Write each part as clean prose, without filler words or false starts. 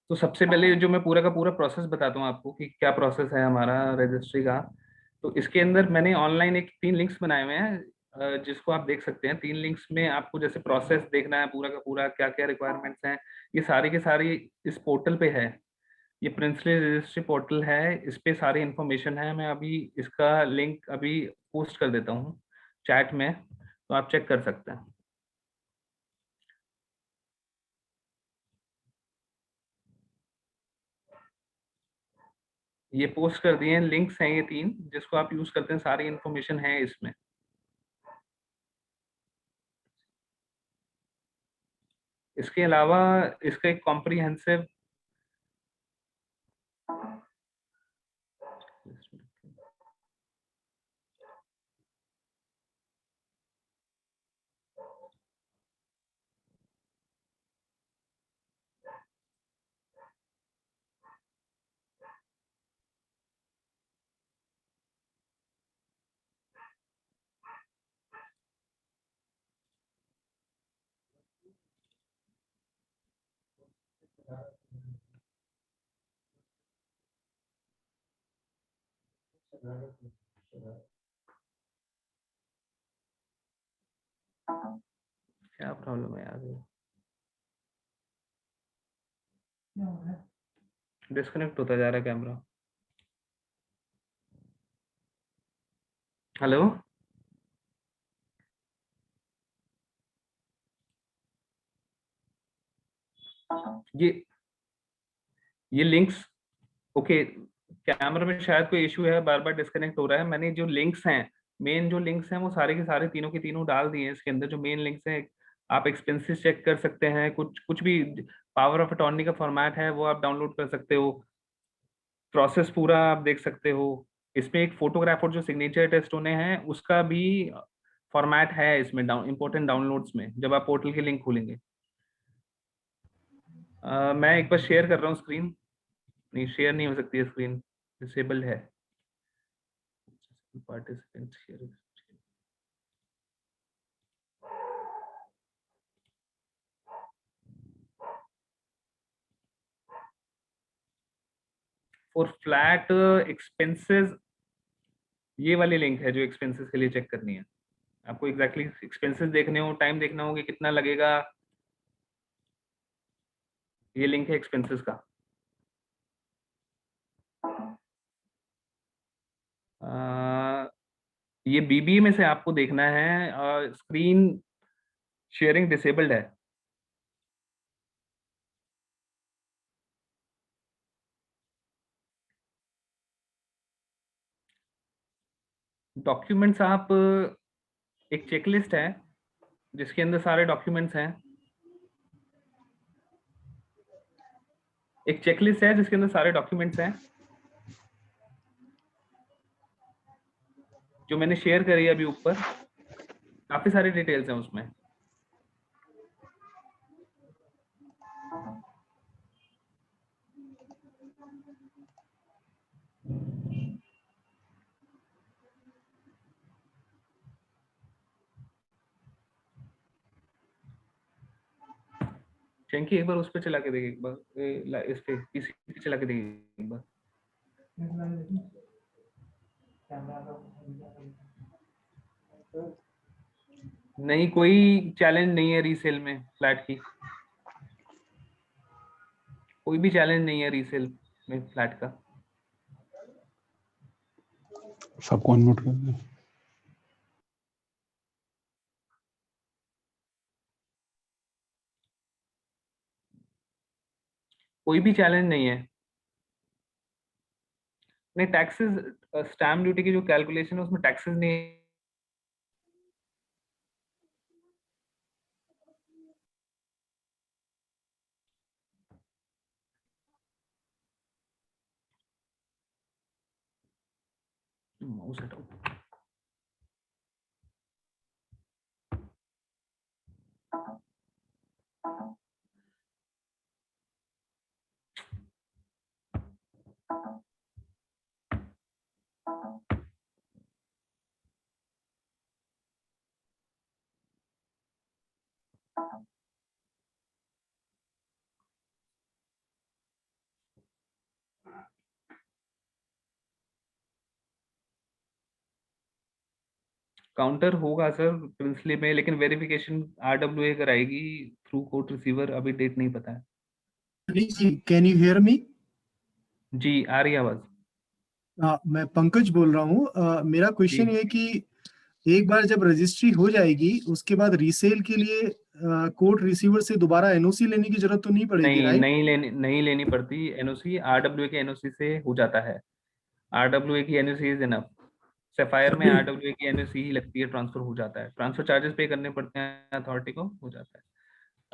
तो सबसे पहले जो मैं पूरा का पूरा प्रोसेस बताता हूँ आपको कि क्या प्रोसेस है हमारा रजिस्ट्री का। तो इसके अंदर मैंने ऑनलाइन एक 3 लिंक्स बनाए हुए हैं, जिसको आप देख सकते हैं। 3 लिंक्स में आपको जैसे प्रोसेस देखना है पूरा का पूरा, क्या क्या रिक्वायरमेंट्स हैं, ये सारी की सारी इस पोर्टल पे है। ये प्रिंसली रजिस्ट्री पोर्टल है, इस पे सारी इंफॉर्मेशन है। मैं अभी इसका लिंक अभी पोस्ट कर देता हूँ चैट में, तो आप चेक कर सकते हैं। ये पोस्ट कर दिए हैं, लिंक्स हैं ये 3 जिसको आप यूज करते हैं, सारी इंफॉर्मेशन है इसमें। इसके अलावा इसका एक कॉम्प्रिहेंसिव, क्या प्रॉब्लम है यार, डिस्कनेक्ट होता जा रहा है कैमरा। हेलो। ये ये लिंक्स, ओके, कैमरा में शायद कोई इशू है, बार बार डिस्कनेक्ट हो रहा है। मैंने जो लिंक्स हैं, मेन जो लिंक्स हैं वो सारे के सारे तीनों के तीनों डाल दिए हैं इसके अंदर। जो मेन लिंक्स हैं, आप एक्सपेंसेस चेक कर सकते हैं, कुछ कुछ भी पावर ऑफ अटॉर्नी का फॉर्मेट है वो आप डाउनलोड कर सकते हो, प्रोसेस पूरा आप देख सकते हो। इसमें एक फोटोग्राफ और जो सिग्नेचर टेस्ट होने हैं उसका भी फॉर्मेट है इसमें, इंपॉर्टेंट डाउनलोड्स में, जब आप पोर्टल की लिंक खोलेंगे। मैं एक बार शेयर कर रहा हूँ स्क्रीन। नहीं, शेयर नहीं हो सकती है स्क्रीन, डिसेबल्ड है। Participant share for flat expenses, ये वाली लिंक है जो एक्सपेंसेस के लिए चेक करनी है। आपको एग्जैक्टली एक्सपेंसेस देखने हो, टाइम देखना हो कि कितना लगेगा, ये लिंक है एक्सपेंसेस का। अ, ये बीबी में से आपको देखना है, स्क्रीन शेयरिंग डिसेबल्ड है। डॉक्यूमेंट्स आप, एक चेकलिस्ट है जिसके अंदर सारे डॉक्यूमेंट्स हैं। एक चेकलिस्ट है जिसके अंदर सारे डॉक्यूमेंट्स हैं, जो मैंने शेयर करी है अभी ऊपर। काफी सारी डिटेल्स हैं उसमें। चंकी एक बार उस पे चला के देखिए, एक बार इस पे पीसी पे चला के देखिए एक बार। नहीं, कोई चैलेंज नहीं है रीसेल में फ्लैट की, कोई भी चैलेंज नहीं है रीसेल में फ्लैट का। सबको अनम्यूट कर दे। कोई भी चैलेंज नहीं है। नहीं, टैक्सेस, स्टैम्प ड्यूटी की जो कैलकुलेशन है उसमें टैक्सेस नहीं। माउस हटाओ। काउंटर होगा सर प्रिंसली में, लेकिन वेरिफिकेशन RWA कराएगी थ्रू कोर्ट रिसीवर, अभी डेट नहीं पता है। Can you hear me? जी आ रही है आवाज। मैं पंकज बोल रहा हूँ। मेरा क्वेश्चन जी। ये है कि एक बार जब रजिस्ट्री हो जाएगी उसके बाद रीसेल के लिए कोर्ट रिसीवर से दोबारा एनओसी लेने की जरूरत तो नहीं पड़ेगी, राइट? नहीं लेनी पड़ती एनओसी, RWA के एनओसी से हो जाता है। RWA की एनओसी इज इनफ। सफायर में RWA की एनओसी ही लगती है, ट्रांसफर हो जाता है। ट्रांसफर चार्जेस पे करने पड़ते हैं अथॉरिटी को, हो जाता है।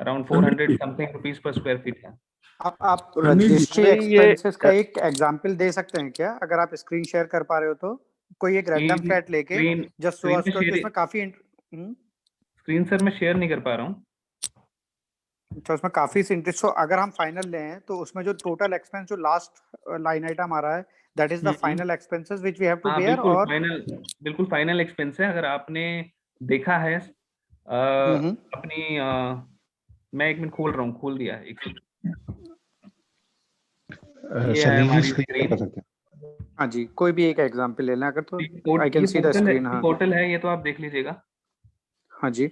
Around 400 something rupees per square feet है। आप रजिस्ट्री एक्सपेंसेस का एक एग्जांपल दे सकते हैं क्या, अगर आप स्क्रीन शेयर कर पा रहे हो तो? कोई एक रैंडम फ्लैट लेके जस्ट सो अस कि उसमें काफी स्क्रीन सर मैं शेयर नहीं कर पा रहा हूँ। अच्छा, उसमें काफी इंटरेस्ट। सो अगर हम फाइनल लें तो उसमें जो टोटल एक्सपेंस जो लास्ट लाइन आइटम आ रहा है, that is the final expenses which we have to bear. और बिल्कुल फाइनल एक्सपेंस है। अगर आपने देखा है अपनी मैं एक मिनट खोल रहा हूँ, खोल दिया एक सेकंड। ये है हमारी स्क्रीन। हाँ जी, कोई भी एक एग्जांपल ले लें अगर, तो I can see the screen. हाँ, पोर्टल है ये, तो आप देख लीजिएगा। हाँ जी,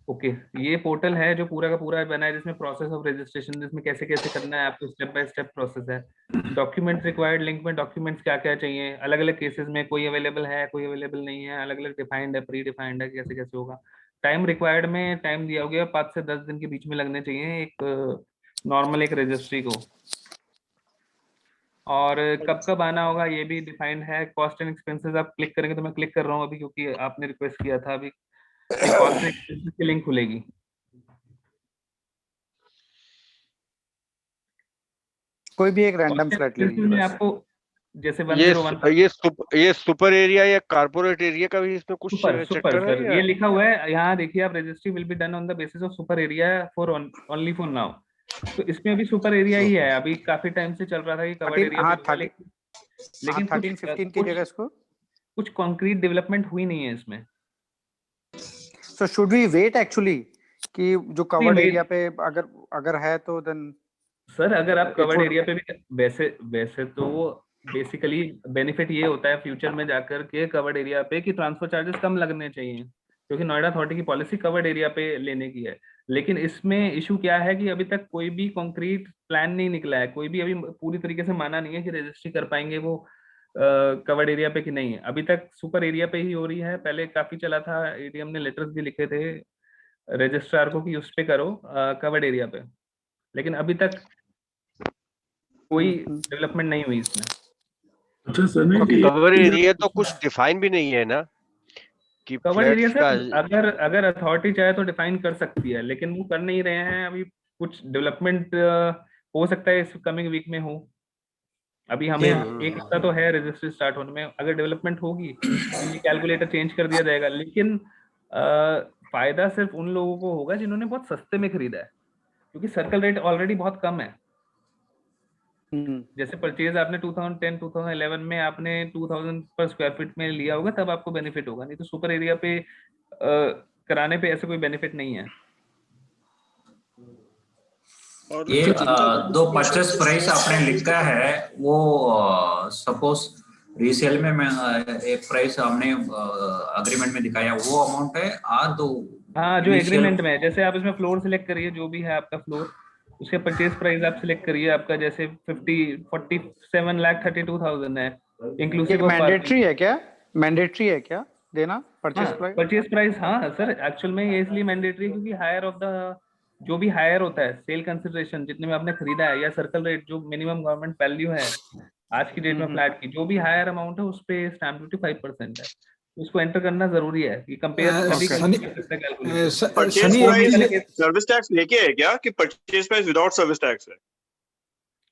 ओके ये पोर्टल है जो पूरा का पूरा बना है, जिसमें प्रोसेस ऑफ रजिस्ट्रेशन, जिसमें कैसे कैसे करना है आपको, स्टेप बाय स्टेप प्रोसेस है। डॉक्यूमेंट्स रिक्वायर्ड, लिंक में डॉक्यूमेंट्स क्या क्या चाहिए, अलग अलग केसेस में कोई अवेलेबल है कोई अवेलेबल नहीं है, अलग अलग डिफाइंड है, प्री डिफाइंड है, कैसे कैसे होगा। टाइम रिक्वायर्ड में टाइम दिया हो गया 5 से 10 दिन के बीच में लगने चाहिए एक नॉर्मल एक रजिस्ट्री को। और कब कब आना होगा ये भी डिफाइंड है। कॉस्ट एंड एक्सपेंसेस आप क्लिक करेंगे, तो मैं क्लिक कर रहा हूँ अभी क्योंकि आपने रिक्वेस्ट किया था। अभी कॉस्ट एंड एक्सपेंसेस की लिंक खुलेगी। कोई भी एक रैंडम फ्लैट ले लीजिए। आपको जैसे ये सुपर एरिया या कारपोरेट एरिया का भी इसमें कुछ सुपर सर ये लिखा हुआ है यहाँ देखिए आप, registry will be done on the basis of super area for only for now. तो इसमें अभी सुपर एरिया ही है। अभी काफी टाइम से चल रहा था कि कवर्ड एरिया पे, लेकिन 13-15 की जगह इसको कुछ कॉन्क्रीट डेवलपमेंट हुई नहीं है इसमें। So should we wait actually कि जो कवर्ड एरिया पे अगर है तो देन सर अगर आप कवर्ड एरिया पे भी वैसे तो वो बेसिकली बेनिफिट ये होता है फ्यूचर में जाकर के कवर्ड एरिया पे कि ट्रांसफर चार्जेस कम लगने चाहिए, क्योंकि नोएडा अथॉरिटी की पॉलिसी कवर्ड एरिया पे लेने की है। लेकिन इसमें इशू क्या है कि अभी तक कोई भी कॉन्क्रीट प्लान नहीं निकला है, कोई भी अभी पूरी तरीके से माना नहीं है कि रजिस्ट्री कर पाएंगे वो कवर्ड एरिया पे कि नहीं है। अभी तक सुपर एरिया पे ही हो रही है। पहले काफी चला था, एडीएम ने लेटर्स भी लिखे थे रजिस्ट्रार को कि उस पे करो कवर्ड एरिया पे, लेकिन अभी तक कोई डेवलपमेंट नहीं हुई इसमें। अच्छा सर, कवर एरिया तो कुछ डिफाइन भी नहीं है ना कि कवर एरिया से अगर अथॉरिटी चाहे तो डिफाइन कर सकती है, लेकिन वो कर नहीं रहे हैं। अभी कुछ डेवलपमेंट हो सकता है इस कमिंग वीक में हो। अभी हमें एक हफ्ता तो है रजिस्ट्री स्टार्ट होने में। अगर डेवलपमेंट होगी तो ये कैलकुलेटर चेंज कर दिया जाएगा। लेकिन फायदा सिर्फ उन लोगों को होगा जिन्होंने बहुत सस्ते में खरीदा है, क्योंकि सर्कल रेट ऑलरेडी बहुत कम है। जैसे परचेज आपने 2010-2011 में आपने 2000 पर स्क्वायर फीट में लिया होगा, तब आपको बेनिफिट होगा। नहीं तो सुपर एरिया पे कराने पे ऐसे कोई बेनिफिट नहीं है। ये दो परचेस प्राइस आपने लिखा है वो सपोज रीसेल में एक प्राइस हमने अग्रीमेंट में दिखाया वो अमाउंट है और दो हाँ जो एग्रीमेंट में है, जैसे आप इसमें फ्लोर सिलेक्ट करिए, जो भी है आपका फ्लोर, उसके परचेज प्राइस आप सिलेक्ट करिए। आपका जैसे 47,32,000 है इंक्लूसिव ऑफ मैंडेटरी है क्या? मैंडेटरी है क्या देना परचेज प्राइस? परचेज प्राइस हाँ सर, एक्चुअल में ये इसलिए मैंडेटरी क्योंकि हायर ऑफ द जो भी हायर होता है सेल कंसिडरेशन जितने में आपने खरीदा है, या सर्कल रेट जो मिनिमम गवर्नमेंट वैल्यू है आज की डेट में फ्लैट की, जो भी हायर अमाउंट है उस पे स्टैम्प ड्यूटी 5% है। उसको एंटर करना जरूरी है कि कंपेयर सर्विस टैक्स लेके है क्या कि purchase price without service tax है?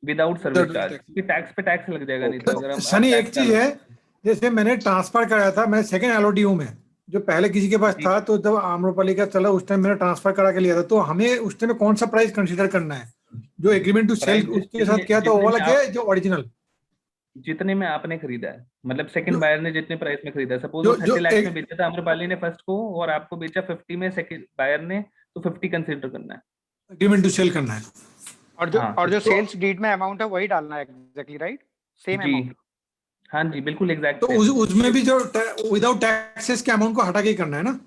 विदाउट सर्विस चार्ज की टैक्स पे टैक्स लग जाएगा। नहीं तो अगर हम सनी एक चीज है, जैसे मैंने ट्रांसफर कराया था, मैं सेकंड एलओडी हूं मैं, जो पहले किसी के पास था, तो जब आम्रपाली का चला उस टाइम मैंने ट्रांसफर करा के लिया था, तो हमें उस टाइम कौन सा प्राइस कंसीडर करना है? जो एग्रीमेंट टू सेल उसके साथ किया था वो वाला क्या है, जो ओरिजिनल जितने में आपने खरीदा है, मतलब सेकंड बायर ने जितने प्राइस में खरीदा, सपोज वो 30 लाख में बेचा था आम्रपाली ने फर्स्ट को, और आपको बेचा 50 में, सेकंड बायर ने तो 50 कंसीडर करना है, एग्रीमेंट टू सेल करना है। और जो सेल्स डीड में अमाउंट है वही डालना है एग्जैक्टली, राइट? Same amount. हाँ जी बिल्कुल एग्जैक्ट तो उसमें भी जो विदाउट टैक्सेस के अमाउंट को हटा के ही करना है ना?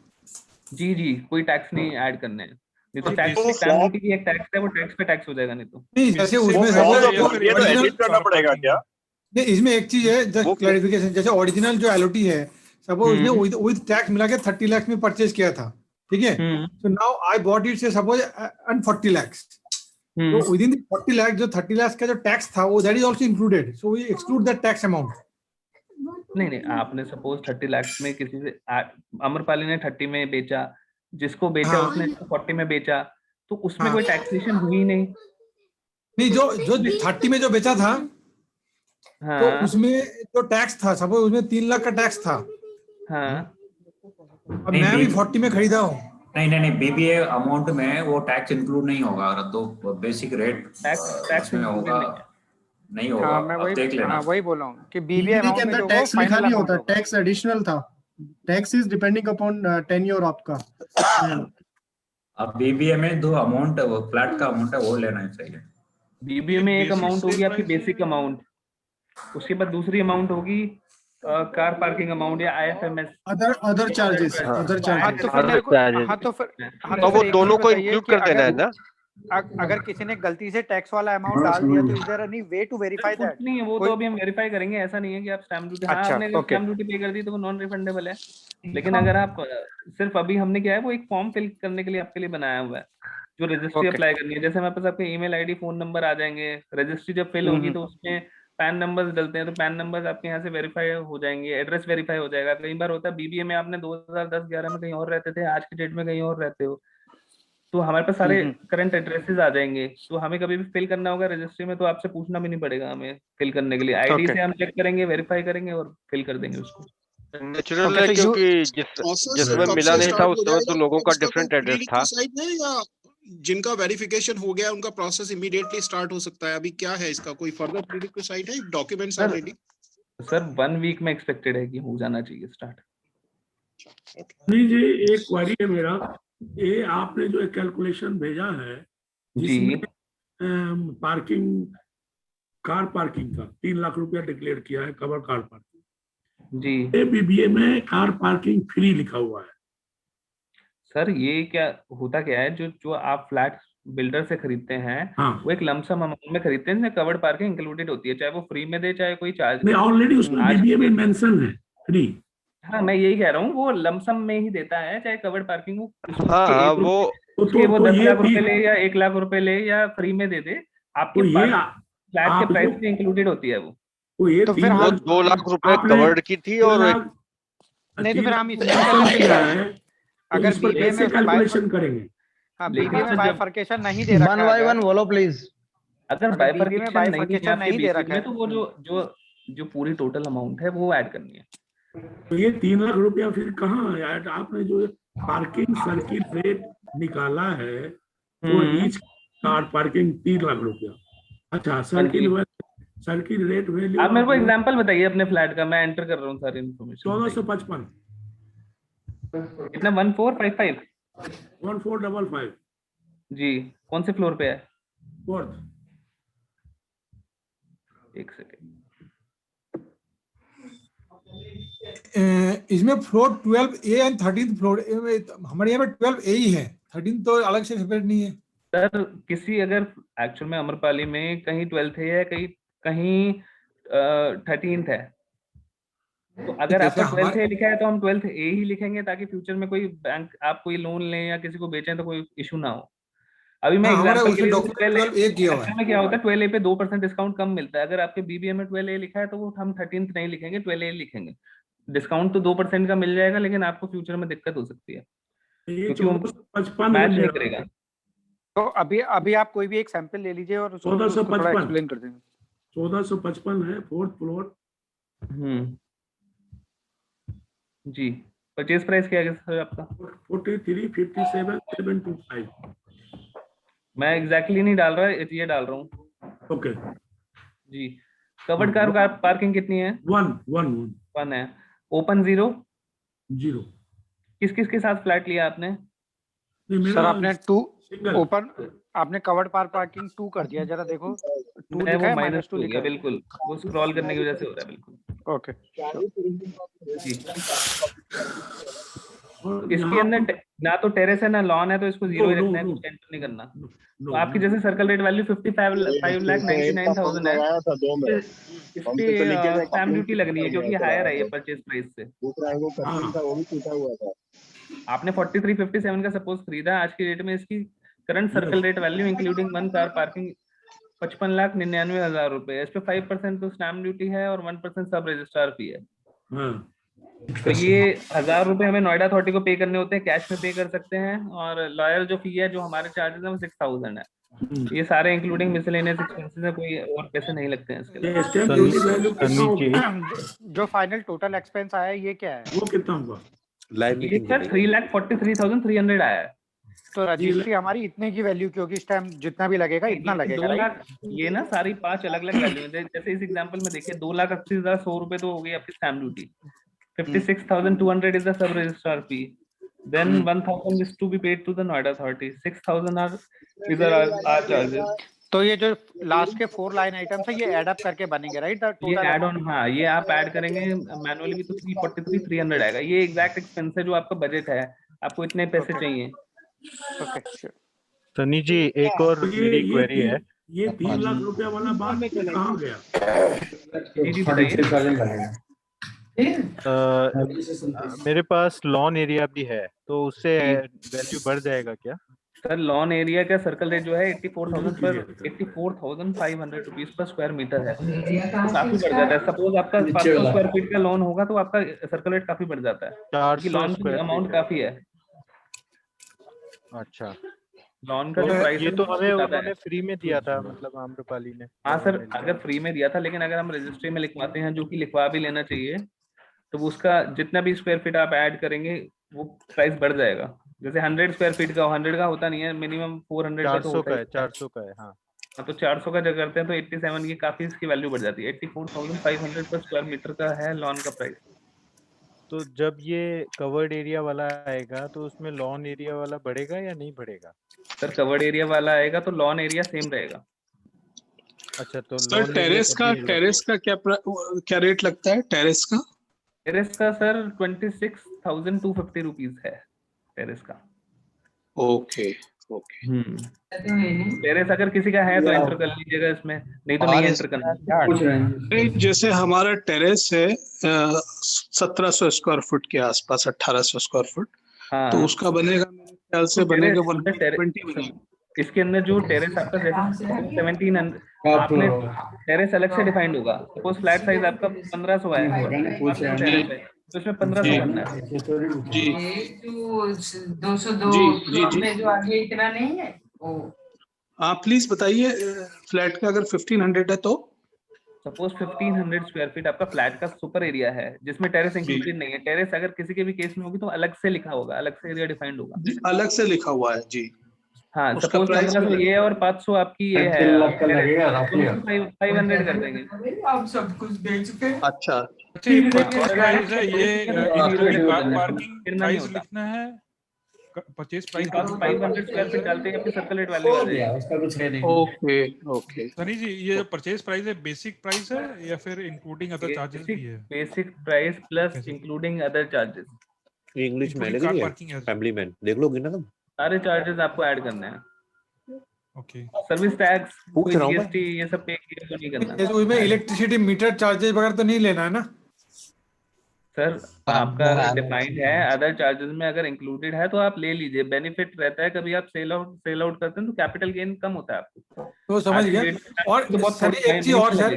जी जी कोई टैक्स नहीं ऐड करने हैं, नहीं तो तो टैक्स वो स्टैम्प ड्यूटी की एक टैक्स है, वो टैक्स पे टैक्स हो जाएगा नहीं तो। नहीं, जैसे इससे उसमें फॉर्म पहले तो या बोल फिर दिया तो original- एडिट करना पड़ेगा क्या? नहीं, इसमें एक चीज है जस्ट वो क्लैरिफिकेशन, जैसे ओरिजिनल जो एलओटी है सपोज उसने हम्म। विद टैक्स मिला के 30 लाख में परचेज किया था, ठीक है? So now I bought it say suppose and 40 lakhs, तो विद इन 40 लाख जो 30 लाख का जो टैक्स था वो that is also included, so we exclude that tax amount. नहीं नहीं आपने सपोज 30 लाख में किसी से अमरपाली ने 30 में बेचा, जिसको बेचा हाँ। उसने 40 में बेचा, तो उसमें हाँ। कोई टैक्सेशन हुई नहीं। नहीं, जो जो 30 में जो बेचा था तो हाँ उसमें जो टैक्स था सपोज उसमें 3 लाख का टैक्स था, हाँ अब नहीं, मैं भी नहीं। 40 में खरीदा हूँ, नहीं, बीबीए अमाउंट में वो टैक्स इंक्लूड नहीं होगा, अगर तो बेसिक रेट टैक्स उसमें इंक्लूडेड होगा, नहीं है। नहीं होगा। हाँ मैं अब वही देख लेना। हाँ वही बोल रहा हूँ कि बीबीए बीबीए के अमाउंट में अंदर जो होगा टैक्स लिखा फाइनल नहीं अमाउंट होता, होगा। टैक्स एडिशनल था, tax is depending upon tenure आपका। अब बीबीए में दो अमाउंट फ्लैट का अमाउंट है वो लेना चाहिए। बीबीए में एक अमाउंट होगी आपकी बेसिक अमाउंट, उसके बाद दूसरी अमाउंट होगी कार पार्किंग अमाउंट या आईएफएमएस। अदर चार्जेस, अदर हाँ चार्जेस। तो फिर मेरे को हाँ तो फिर तो वो एक दोनों चीज को बताइए इंक्लूड कि कर देना है ना? अगर किसी ने गलती से टैक्स वाला अमाउंट डाल दिया तो is there any way to verify कुछ दैट? नहीं है, वो तो अभी हम वेरीफाई करेंगे, ऐसा नहीं है कि आप स्टैम्प ड्यूटी, हाँ अच्छा, आपने अगर ओके। स्टैम्प ड्यूटी पे कर दी तो वो नॉन रिफंडेबल है, लेकिन अगर आप सिर्फ अभी हमने क्या है वो एक फॉर्म फिल करने के लिए आपके लिए बनाया हुआ है, जो रजिस्ट्री ओके। अप्लाई करनी है। जैसे हमारे पास आपके ईमेल आईडी फोन नंबर आ जाएंगे, रजिस्ट्री जब फिल होगी तो उसमें पैन नंबर्स डलते हैं, तो पैन नंबर्स आपके यहाँ से वेरीफाई हो जाएंगे, एड्रेस वेरीफाई हो जाएगा। कई बार होता है बीबीए में आपने 2010-11 में कहीं और रहते थे, आज की डेट में कहीं और रहते हो, तो हमारे पास सारे करंट एड्रेसेस आ जाएंगे, तो हमें कभी भी फिल करना होगा रजिस्ट्री में तो आपसे पूछना भी नहीं पड़ेगा हमें फिल करने के लिए। ID Okay. से हम चेक करेंगे, वेरीफाई करेंगे और फिल कर देंगे उसको। नेचुरल Okay, है, so क्योंकि प्रोसेस जिस समय कब मिला से नहीं था स्टार्ट उस हो समय जाएगा? तो लोगों का उसका कोई डिफरेंट एड्रेस था। प्रीरिक्विजिट है या जिनका वेरिफिकेशन हो गया उनका प्रोसेस इमीडिएटली स्टार्ट हो सकता है? अभी क्या है इसका, कोई फर्दर प्रीरिक्विजिट है? Documents are ready? Sir 1 week में एक्सपेक्टेड है कि हो जाना चाहिए स्टार्ट। नहीं जी, एक क्वेरी है मेरा, ये आपने जो एक कैलकुलेशन भेजा है जी जिसमें पार्किंग, कार पार्किंग का 3 लाख रुपया डिक्लेयर किया है, कवर कार पार्किंग, जी ये बीबीए में कार पार्किंग फ्री लिखा हुआ है। सर ये क्या होता क्या है, जो आप फ्लैट बिल्डर से खरीदते हैं हाँ, वो एक लमसम अमाउंट में खरीदते हैं जिसमें कवर्ड पार्किंग इंक्लूडेड होती है, चाहे वो फ्री में दे चाहे कोई चार्ज। नहीं ऑलरेडी उसमें आज बीबीए में मेंशन है फ्री। हाँ मैं यही कह रहा हूँ, वो लमसम में ही देता है, चाहे कवर्ड पार्किंग वो हाँ हाँ, वो उसके वो 10 ये लाख रुपए भी- ले या 1 लाख रुपए ले या फ्री में दे दे, आपके तो ये फ्लैट आप के प्राइस जो- में इंक्लूडेड होती है वो। वो ये तो फिर 3 हम- वो लाख 2 लाख रुपए आपने कवर्ड की थी और एक नहीं तो फिर हम इसमें कम किया है, अगर अगर इस पर BBA कैसे में कैलकुलेशन करेंगे? हाँ लेकिन बीबीए में सर जब- बाइफरकेशन नहीं दे रखा है, बोलो प्लीज। अगर अगर BBA में बाइफरकेशन नहीं है bifurcation आपके नहीं दे BCA रखा में है। तो वो जो पूरी टोटल अमाउंट है वो ऐड करनी है। तो ये 3 लाख रुपया फिर कहाँ है? आपने जो पार्किंग सर्किट रेट निकाला है वो ईच कार पार्किंग 3 लाख रुपया। अच्छा, सर्किट रेट वैल्यू आप मेरे को एग्जांपल बताइए अपने फ्लैट का, मैं एंटर कर रहा हूँ सारी इन्फॉर्मेशन। 1455 कितना 1455 1455 जी, कौन से फ्लोर पे है? फोर्थ। एक सेकेंड, इसमें floor 12A and 13th floor, हमारे यहाँ पे 12A ही है, 13 तो अलग से सेपरेट नहीं है। सर किसी अगर एक्चुअल में अमरपाली में कहीं 12th है या कहीं 13th है, तो अगर आपका 12th ए लिखा है तो हम 12th ए ही लिखेंगे ताकि फ्यूचर में कोई बैंक आप कोई लोन लें या किसी को बेचें तो कोई इशू ना हो। अभी मैं एग्जांपल के लिए 12A क्या होता है, 12A पे 2% डिस्काउंट कम मिलता है। अगर आपके बीबीए में 12A लिखा है तो वो हम 13th नहीं लिखेंगे, 12A लिखेंगे। डिस्काउंट तो 2% का मिल जाएगा, लेकिन आपको फ्यूचर में दिक्कत हो सकती है क्योंकि वो 1455 मैच नहीं करेगा। तो अभी आप कोई भी एक सैंपल ले लीजिए और उसको थोड़ा एक्सप्लेन कर देंगे। 1455 है फोर्थ फ्लोर। जी, परचेज प्राइस क्या है सर आपका? 4357,725। मैं एग्जैक्टली नहीं डाल रहा, ये डाल रहा हूँ। ओके जी, कवर्ड कार पार्किंग कितनी है? 1 है। ओपन 0 किस के साथ फ्लैट लिया आपने? सर आपने 2 ओपन, आपने कवर्ड पार्किंग 2 कर दिया, जरा देखो 2 लिखा है -2 लिखा है। बिल्कुल, वो स्क्रॉल करने की वजह से हो रहा है। बिल्कुल ओके और इसके यहाँ अंदर ना तो टेरेस है ना लॉन है, तो इसको जीरो ही नो, रखना है, नो, कुछ एंटर नहीं करना। नो, तो आपकी जैसे सर्कल रेट वैल्यू 55,99,000 है, इस पे स्टैम्प ड्यूटी लगनी है क्योंकि हायर है ये परचेज प्राइस से। आपने 4357 का सपोज खरीदा, आज की डेट में इसकी current circle rate value including 1 car parking 55,99,000 रुपए। इस पे 5% तो स्टैम्प ड्यूटी है और 1% सब रजिस्ट्रार फी है। हाँ, तो ये 1,000 रुपए हमें नोएडा अथॉरिटी को पे करने होते हैं, कैश में पे कर सकते हैं। और लॉयर जो फी है, जो हमारे चार्जेस है, वो 6,000 है। ये सारे इंक्लूडिंग मिसलेनियस एक्सपेंसेस है, कोई और पैसे नहीं लगते हैं इसके लिए। ये स्टैम्प ड्यूटी वैल्यू कितना होगा? जो फाइनल टोटल एक्सपेंस आया है ये क्या है? वो कितना होगा? ये सर 3,43,300 आया है। तो रजिस्ट्री हमारी इतने की वैल्यू की होगी, स्टैम्प जितना भी लगेगा इतना लगेगा, 2 राइट? लाख, ये ना सारी 5 अलग अलग वैल्यू है। जैसे इस एग्जांपल में देखिए 2,80,100 रुपए तो हो गई आपकी stamp duty. 56,200 is the sub registrar fee. Then 1,000 is to be paid to the Noida authority. 6,000 is our charges. तो ये जो लास्ट के 4 लाइन आइटम्स है ये ऐड अप करके बनेंगे, राइट? ये ऐड ऑन, हाँ ये आप ऐड करेंगे मैनुअली भी तो 343,300 आएगा। ये एग्जैक्ट एक्सपेंस है जो आपका बजट है, आपको इतने पैसे चाहिए। ओके सनी जी, एक और मेरी क्वेरी है। ये 3 लाख रुपया वाला बात कहाँ गया? जी बताइए। मेरे पास लॉन एरिया भी है, तो उससे वैल्यू बढ़ जाएगा क्या? सर लॉन एरिया का सर्कल रेट जो है 84,500 रुपीज पर स्क्वायर मीटर है, तो काफी बढ़ जाता है। सपोज आपका 500 स्क्वायर फीट का लोन होगा तो आपका सर्कल रेट काफी बढ़ जाता है, क्योंकि लॉन की अमाउंट काफी है। अच्छा, लॉन का जो प्राइस ये तो हमें उन्होंने फ्री में दिया था, मतलब आम्रपाली ने। हाँ सर, अगर फ्री में दिया था, लेकिन अगर हम रजिस्ट्री में लिखवाते हैं, जो कि लिखवा भी लेना चाहिए, तो उसका जितना भी स्क्वायर फीट आप ऐड करेंगे वो प्राइस बढ़ जाएगा। जैसे 100 स्क्वायर फीट का 100 का होता नहीं है, मिनिमम 400 का तो होता है। 400 का है, हाँ। तो 400 का जब करते हैं तो 87 की काफी इसकी वैल्यू बढ़ जाती है। 84,500 पर स्क्वायर मीटर का है लॉन का प्राइस। तो जब ये कवर्ड एरिया वाला आएगा तो उसमें लॉन एरिया वाला बढ़ेगा या नहीं बढ़ेगा? सर कवर्ड एरिया वाला आएगा तो लॉन एरिया सेम रहेगा। अच्छा, तो सर टेरेस का क्या रेट लगता है टेरेस का? टेरेस का सर 26,250 रुपीज है टेरेस का। ओके टेरेस अगर किसी का है तो एंटर कर लीजिएगा इसमें, नहीं तो नहीं एंटर करना। जैसे हमारा टेरेस है 1700 स्क्वायर फुट के आसपास, 1800 स्क्वायर फुट, तो उसका बनेगा मेरे ख्याल से बनेगा 120 इसके अंदर जो टेरेस आपका जैसे 1700 आपने टेरेस अलग से डिफाइंड होगा। सपोज फ्लैट साइज आपका 1500 है तो इसमें 1500 करना है। जी 202 में जो आगे इतना नहीं है वो। आप प्लीज बताइए, फ्लैट का अगर 1500 है तो? सपोज 1500 स्क्वायर फीट आपका फ्लैट का सुपर एरिया है जिसमें टेरेस इंक्लूडेड नहीं है। टेरेस अगर किसी के भी केस में होगी तो अलग से लिखा होगा, अलग से एरिया डिफाइंड होगा, अलग से लिखा हुआ है जी। हाँ सपोज 1500 ये है और 500 आपकी ये है, 500 कर देंगे। आप सब कुछ बेच के। अच्छा लिखना है, परचेज प्राइस 500 स्क्वायर फीट डालते हैं, सर्कल रेट वैल्यू आ जाएगी। ओके सनी जी, ये परचेज प्राइस है बेसिक प्राइस है या फिर इंक्लूडिंग अदर चार्जेस भी है? Basic price plus including other charges. English में लिखिए, फैमिली मैन देख लोगे ना तुम, सारे चार्जेस आपको ऐड करने हैं। ओके, सर्विस टैक्स, पूछ रहा हूं मैं। जीएसटी, ये सब पे नहीं करना। जैसे उसमें इलेक्ट्रिसिटी मीटर चार्जेस वगैरह तो नहीं लेना है ना सर? आपका डिफाइंड है, अदर चार्जेस में अगर इंक्लूडेड है तो आप ले लीजिए, बेनिफिट रहता है। कभी आप सेल आउट करते हैं तो कैपिटल गेन कम होता है आपको। तो समझ गया। और सर एक चीज और सर,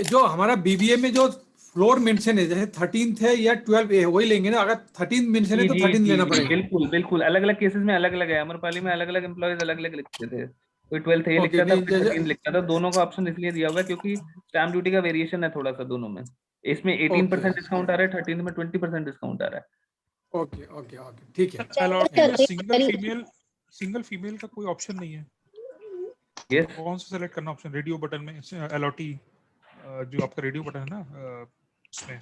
जो हमारा बीबीए में जो फ्लोर मेंशन है, जैसे 13th है या 12 है, वही लेंगे ना? अगर 13 मेंशन है तो 13 लेना पड़ेगा। बिल्कुल बिल्कुल, अलग अलग केसेस में अलग अलग है। अमरपाली में अलग अलग एम्प्लॉयज अलग अलग लिखते थे, कोई 12th ये लिखता था, कोई 13 लिखता था। दोनों का ऑप्शन इसलिए दिया हुआ है क्योंकि स्टैम्प ड्यूटी का वेरिएशन है थोड़ा सा दोनों में। इसमें 18% डिस्काउंट आ रहा है, 13th में 20% डिस्काउंट आ रहा है। ओके ओके ओके, ठीक है। सिंगल फीमेल का कोई ऑप्शन नहीं है? यस। कौन सा सेलेक्ट करना ऑप्शन? रेडियो बटन में एलओटी, जो आपका रेडियो बटन है ना, उसमें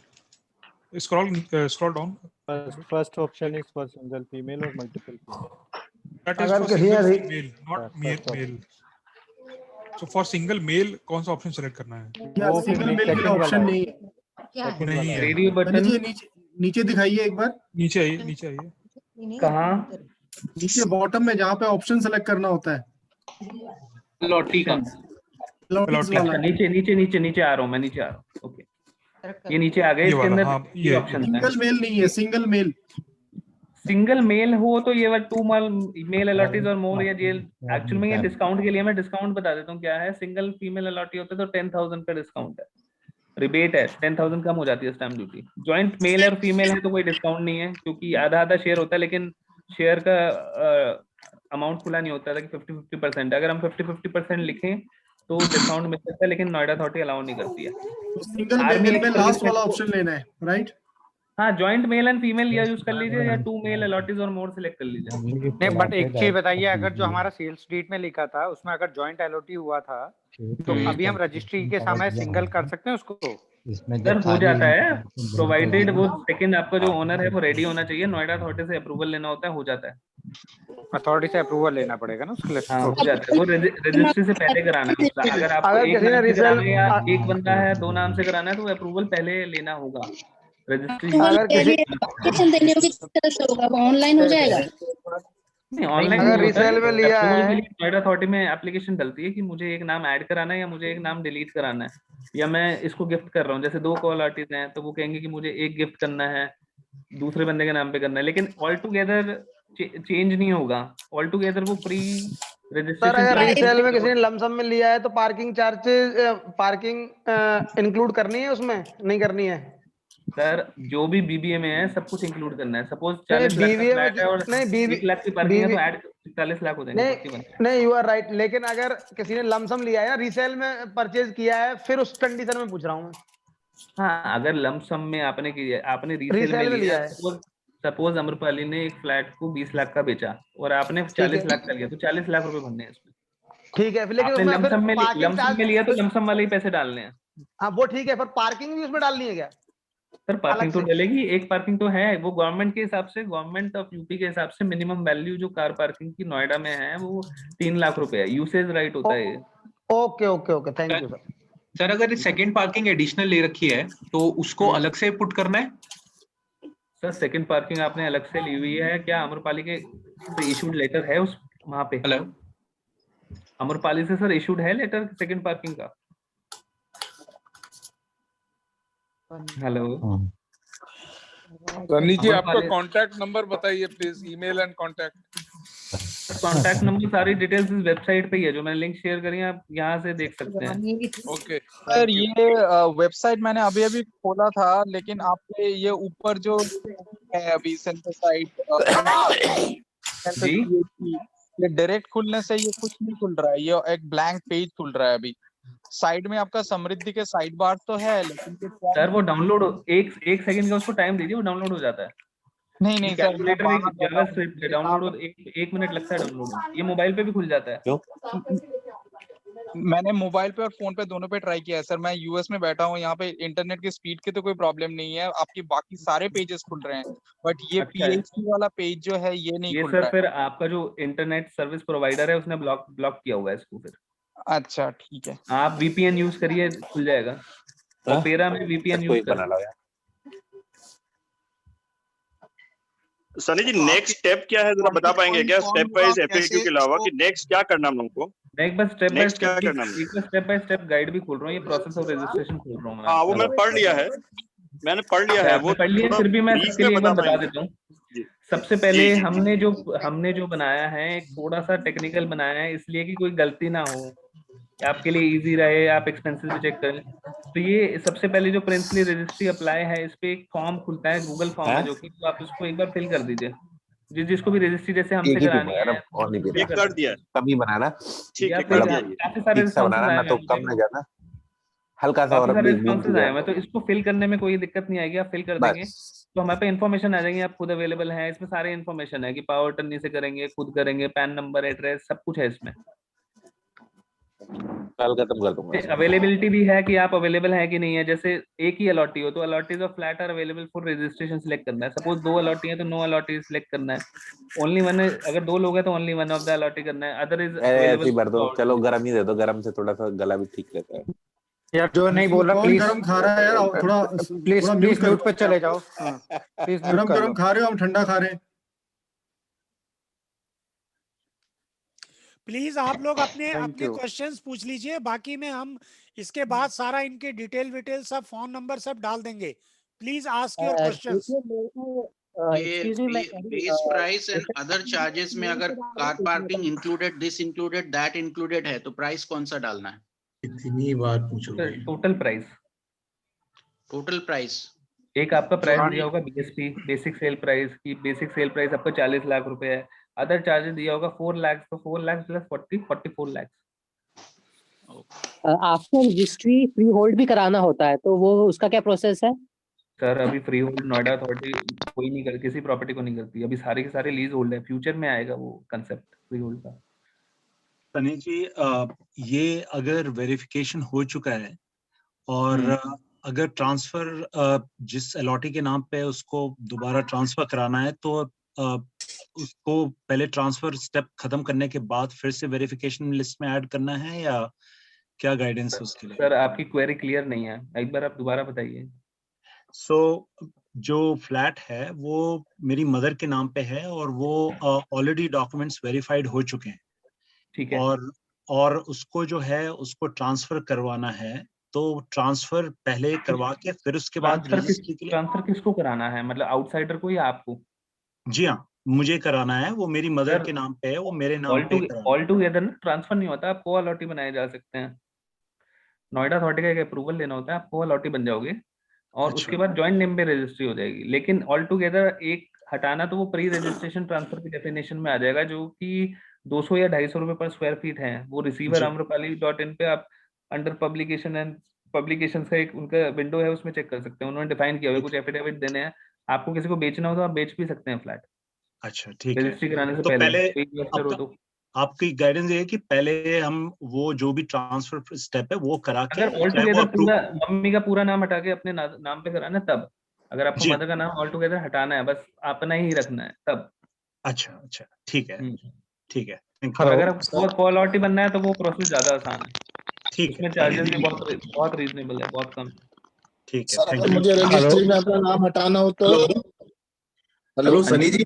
scroll down, first option is for single female और multiple female. That is for single female, not male. So for single male कौन सा ऑप्शन सेलेक्ट करना है? सिंगल मेल का ऑप्शन नहीं है। नहीं है। रेडियो बटन नीचे दिखाइए एक बार। नीचे आइए, नीचे आइए। कहाँ? नीचे बॉटम में जहाँ पे ऑप्शन सेलेक्ट करना होता है। लॉटी का वाला। नीचे नीचे नीचे नीचे आ रहा हूँ मैं, नीचे आ रहा हूँ। ओके, ये नीचे आ गए। इसके अंदर ये ऑप्शन है। सिंगल मेल नहीं है, सिंगल मेल। सिंगल मेल हो तो ये 2 मेल अलॉटीज और मोर या जेल। एक्चुअली में ये डिस्काउंट के लिए, मैं डिस्काउंट बता देता हूँ क्या है। सिंगल फीमेल अलॉटी होते तो 10,000 का डिस्काउंट है, रिबेट है। 10,000 कम हो जाती है स्टैम्प ड्यूटी। जॉइंट मेल और फीमेल है तो कोई डिस्काउंट नहीं है, क्योंकि आधा आधा शेयर होता है, लेकिन शेयर का अमाउंट खुला नहीं होता था कि 50-50%। अगर हम 50-50% लिखें तो डिस्काउंट मिल सकता है, लेकिन नोएडा अथॉरिटी अलाउ नहीं करती है। तो सिंगल मेल में लास्ट वाला ऑप्शन लेना है, राइट? हाँ, जॉइंट मेल एंड फीमेल या यूज कर लीजिए, या 2 मेल अलॉटीज और मोर सिलेक्ट कर लीजिए। नहीं, बट एक चीज बताइए, अगर जो हमारा सेल्स डीड में लिखा था उसमें अगर जॉइंट अलॉटी हुआ था तो अभी हम रजिस्ट्री के समय सिंगल कर सकते हैं उसको? सर हो जाता है, प्रोवाइडेड वो सेकंड आपका जो ओनर है वो रेडी होना चाहिए। नोएडा अथॉरिटी से अप्रूवल लेना होता है, हो जाता है। अथॉरिटी से अप्रूवल लेना पड़ेगा ना उसके लिए? हाँ, हो जाता है। वो रजिस्ट्री से पहले कराना है। अगर आपको एक नाम से कराना है या एक बंदा है 2 नाम से कराना है तो अप्रूवल पहले लेना होगा रजिस्ट्री। अगर एप्लीकेशन देने की किस तरह से होगा, वो ऑनलाइन हो जाएगा? नहीं, ऑनलाइन अगर रीसेल में लिया है, नोएडा अथॉरिटी में एप्लीकेशन डलती है कि मुझे एक नाम ऐड कराना है या मुझे एक नाम डिलीट कराना है, या मैं इसको गिफ्ट कर रहा हूँ। जैसे 2 कॉल आर्टिस्ट हैं तो वो कहेंगे कि मुझे एक गिफ्ट करना है, दूसरे बंदे के नाम पे करना है, लेकिन ऑल टुगेदर चेंज नहीं होगा। ऑल टुगेदर वो प्री सर अगर रीसेल में किसी ने लमसम में लिया है तो पार्किंग चार्जेस, पार्किंग इंक्लूड करनी है उसमें, नहीं करनी है? सर जो भी बीबीए में है सब कुछ इंक्लूड करना है। सपोज 40 लाख का फ्लैट है और 1 लाख की पार्किंग है तो ऐड 40 लाख हो जाएंगे। नहीं, यू आर राइट, लेकिन अगर किसी ने लमसम लिया है, रीसेल में परचेज किया है, फिर उस कंडीशन में पूछ रहा हूँ मैं। हाँ, अगर लमसम में आपने रीसेल में लिया है, सपोज अमरपाली ने एक फ्लैट को 20 लाख का बेचा और आपने 40 लाख का लिया, तो 40 लाख रुपए भरने हैं इसमें। ठीक है, लेकिन आपने लमसम में लिया तो लमसम वाले ही पैसे डालने हैं। हाँ वो ठीक है, पर पार्किंग भी उसमें डालनी है क्या? सर पार्किंग तो डलेगी, एक पार्किंग तो है। वो गवर्नमेंट के हिसाब से, गवर्नमेंट ऑफ यूपी के हिसाब से मिनिमम वैल्यू जो कार पार्किंग की नोएडा में है वो 3 लाख रुपए है। यूसेज राइट होता है। Okay okay okay, thank you sir. Sir अगर सेकंड पार्किंग एडिशनल ले रखी है तो उसको अलग से पुट करना है? सर सेकंड पार्किंग आपने अलग से ली हुई है क्या? अमरपाली के इशूड लेटर है उस वहां पे? हेलो, अमरपाली से सर इशूड है लेटर सेकंड पार्किंग का? हेलो सन्नी जी, आपका कांटेक्ट नंबर बताइए please, email and contact. Contact number सारी डिटेल्स इस वेबसाइट पे ही है, जो मैंने लिंक शेयर करी है, आप यहाँ से देख सकते हैं। ओके सर, ये वेबसाइट मैंने अभी अभी खोला था, लेकिन आपके ये ऊपर जो है अभी सिंथेसाइट ये डायरेक्ट खुलने से ये कुछ नहीं खुल रहा है, ये एक ब्लैंक पेज खुल रहा है। अभी साइड में आपका समृद्धि के साइड बार तो है, लेकिन सर वो डाउनलोड एक सेकंड का उसको टाइम दीजिए, वो डाउनलोड हो जाता है। नहीं सर, जावास्क्रिप्ट डाउनलोड एक मिनट लगता है डाउनलोड। ये मोबाइल पे भी खुल जाता है। मैंने मोबाइल पे और फोन पे दोनों पे ट्राई किया है सर। मैं यूएस में बैठा हूँ, यहाँ पे इंटरनेट की स्पीड की तो कोई प्रॉब्लम नहीं है, आपकी बाकी सारे पेजेस खुल रहे हैं, बट ये PHP वाला पेज जो है ये नहीं खुल रहा है। फिर आपका जो इंटरनेट सर्विस प्रोवाइडर है उसने ब्लॉक किया हुआ है इसको। फिर अच्छा ठीक है, आप VPN यूज करिए, खुल जाएगा। ओपेरा में VPN यूज कर। सनी जी नेक्स्ट स्टेप क्या है, जरा बता पाएंगे क्या? स्टेप वाइज FAQ के अलावा कि नेक्स्ट क्या करना है हमको? एक बार स्टेप बाय स्टेप गाइड भी खोल रहा हूँ, ये प्रोसेस ऑफ रजिस्ट्रेशन खोल रहा हूँ मैं। हाँ वो मैंने पढ़ लिया है, वो पढ़ लिया, फिर भी मैं इसके लिए एक बार बता देता हूँ। सबसे पहले हमने जो बनाया है एक थोड़ा सा टेक्निकल बनाया है, इसलिए कि कोई गलती ना हो, आपके लिए इजी रहे, आप एक्सपेंसेस भी चेक करें। तो ये सबसे पहले जो प्रिंसिपली रजिस्ट्री अप्लाई है, इस पे एक फॉर्म खुलता है, गूगल फॉर्म है, जो कि आप उसको एक बार फिल कर दीजिए। जिसको भी रजिस्ट्री जैसे हमसे करानी है, कर दिया कम ही बनाना, ठीक है, काफी सारे बनाना तो कम ना ज्यादा, हल्का सा और रिस्पॉन्सेज आए हैं, तो इसको फिल करने में कोई दिक्कत नहीं आएगी। आप फिल कर देंगे तो हमारे पे इन्फॉर्मेशन आ जाएगी, आप खुद अवेलेबल है। इसमें सारे इन्फॉर्मेशन है कि पावर टर्नी से करेंगे, खुद करेंगे, पैन नंबर, एड्रेस, सब कुछ है इसमें। खत्म कर दूंगा। अवेलेबिलिटी भी है कि आप अवेलेबल है कि नहीं है। जैसे एक ही अलॉटी हो तो allottees of flat are available for registration select करना है। सपोज 2 अलॉटी है तो नो अलॉटी सिलेक्ट करना है। ओनली वन, अगर 2 लोग हैं तो only one of the allottee करना है, अदर इज अवेलेबल। चलो गरम ही दे दो, गरम से थोड़ा सा गला भी ठीक रहता है। यार जो नहीं बोल रहा कौन प्लीज गरम खा रहा है यार, थोड़ा प्लीज थोड़ा प्लीज कर म्यूट लो। पे चले जाओ। प्लीज म्यूट गरम कर गरम लो। खा रहे हो, हम ठंडा खा रहे हैं। प्लीज आप लोग अपने Thank अपने you. क्वेश्चंस पूछ लीजिए, बाकी में हम इसके बाद सारा इनके डिटेल विटेल सब फोन नंबर सब डाल देंगे। Please ask your questions. ये base price and other charges में अगर car parking included, this included, that included है तो प्राइस कौन सा डालना है? इतनी बात पूछोगे? Total price. टोटल प्राइस एक आपका प्राइस दिया होगा बीएसपी, बेसिक सेल प्राइस की, बेसिक सेल प्राइस आपका 40 लाख रुपए है। अदर चार्जेस दिया होगा 4 लाख, तो 4 लाख प्लस 44 लाख। आपको रजिस्ट्री फ्री होल्ड भी कराना होता है, तो वो उसका क्या प्रोसेस है? सर अभी फ्री होल्ड नोएडा अथॉरिटी कोई नहीं कर, किसी प्रॉपर्टी को नहीं करती, अभी सारे के सारे लीज होल्ड है। फ्यूचर में आएगा वो कंसेप्ट फ्री होल्ड का। सनी जी, ये अगर वेरिफिकेशन हो चुका है और अगर ट्रांसफर जिस अलॉटी के नाम पे है उसको दोबारा ट्रांसफर कराना है, तो उसको पहले ट्रांसफर स्टेप खत्म करने के बाद फिर से वेरिफिकेशन लिस्ट में ऐड करना है, या क्या गाइडेंस है उसके लिए? सर आपकी क्वेरी क्लियर नहीं है, एक बार आप दोबारा बताइए। जो फ्लैट है वो मेरी मदर के नाम पे है और वो ऑलरेडी डॉक्यूमेंट्स वेरीफाइड हो चुके हैं। ठीक है। और उसको जो है उसको ट्रांसफर करवाना है, तो ट्रांसफर पहले करवा के फिर उसके बाद रजिस्ट्री के लिए। ट्रांसफर किसको कराना है, मतलब आउटसाइडर को या आपको? जी हाँ, मुझे कराना है, वो मेरी मदर के नाम पे है, वो मेरे नाम पे ऑल टुगेदर ना ट्रांसफर नहीं होता, आप को अलॉटी बनाए जा सकते हैं। नोएडा अथॉरिटी का एक अप्रूवल लेना होता है, आप को अलॉटी बन जाओगे और उसके बाद जॉइंट नेम पे रजिस्ट्री हो जाएगी। लेकिन ऑल टुगेदर एक हटाना तो वो प्री रजिस्ट्रेशन ट्रांसफर की डेफिनेशन में आ जाएगा, जो कि 200 या 250 रुपए पर स्क्वायर फीट है। वो रिसीवर आम्रपाली.in पे आप अंडर पब्लिकेशन एंड पब्लिकेशन का एक उनका विंडो है, उसमें चेक कर सकते हैं। उन्होंने डिफाइन किया हुआ है, कुछ एफिडेविट देने हैं। आपको किसी को बेचना हो तो आप बेच भी सकते हैं फ्लैट। अच्छा ठीक है। रजिस्ट्री कराने से तो पहले आपकी गाइडेंस ये है कि पहले हम वो जो भी ट्रांसफर स्टेप है वो करा के, अगर ऑल टुगेदर पूरा मम्मी का पूरा नाम हटा के अपने नाम पे कराना है तब, अगर आपको मदर का नाम ऑल टुगेदर हटाना है, बस अपना ही रखना है तब। अच्छा ठीक है, ठीक है। अगर आपको क्वालिटी बनना है तो वो प्रोसेस ज्यादा आसान है। ठीक है, चार्जेस भी बहुत रीजनेबल है, बहुत कम। ठीक है। अगर मुझे रजिस्ट्री में अपना नाम हटाना हो तो? हेलो सनी जी,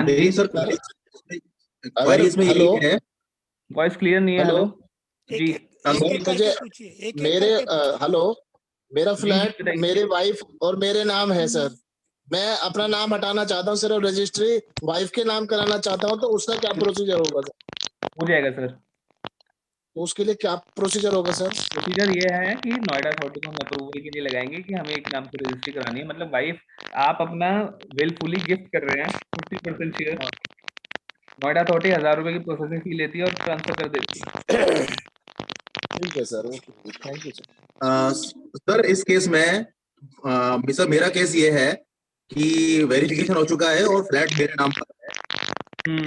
मेरी सर क्वेरी इसमें ये है। वॉइस क्लियर नहीं है। हेलो जी, मुझे मेरे हेलो, मेरा फ्लैट मेरे वाइफ और मेरे नाम है सर। मैं अपना नाम हटाना चाहता हूँ, सिर्फ रजिस्ट्री वाइफ के नाम कराना चाहता हूँ, तो उसका क्या प्रोसीजर होगा सर? हो जाएगा सर। तो उसके लिए क्या प्रोसीजर होगा सर? प्रोसीजर ये है कि नोएडा अथॉरिटी को हम अप्रूवल के लिए लगाएंगे कि हमें एक नाम से रजिस्ट्री करानी है। मतलब वाइफ आप अपना विलफुली गिफ्ट कर रहे हैं 50% शेयर, नोएडा अथॉरिटी 1000 रुपए की प्रोसेसिंग फी लेती है और ट्रांसफर कर देती है। ठीक है sir, thank you sir. Sir इस केस में सर मेरा केस ये है कि वेरिफिकेशन हो चुका है और फ्लैट मेरे नाम पर है।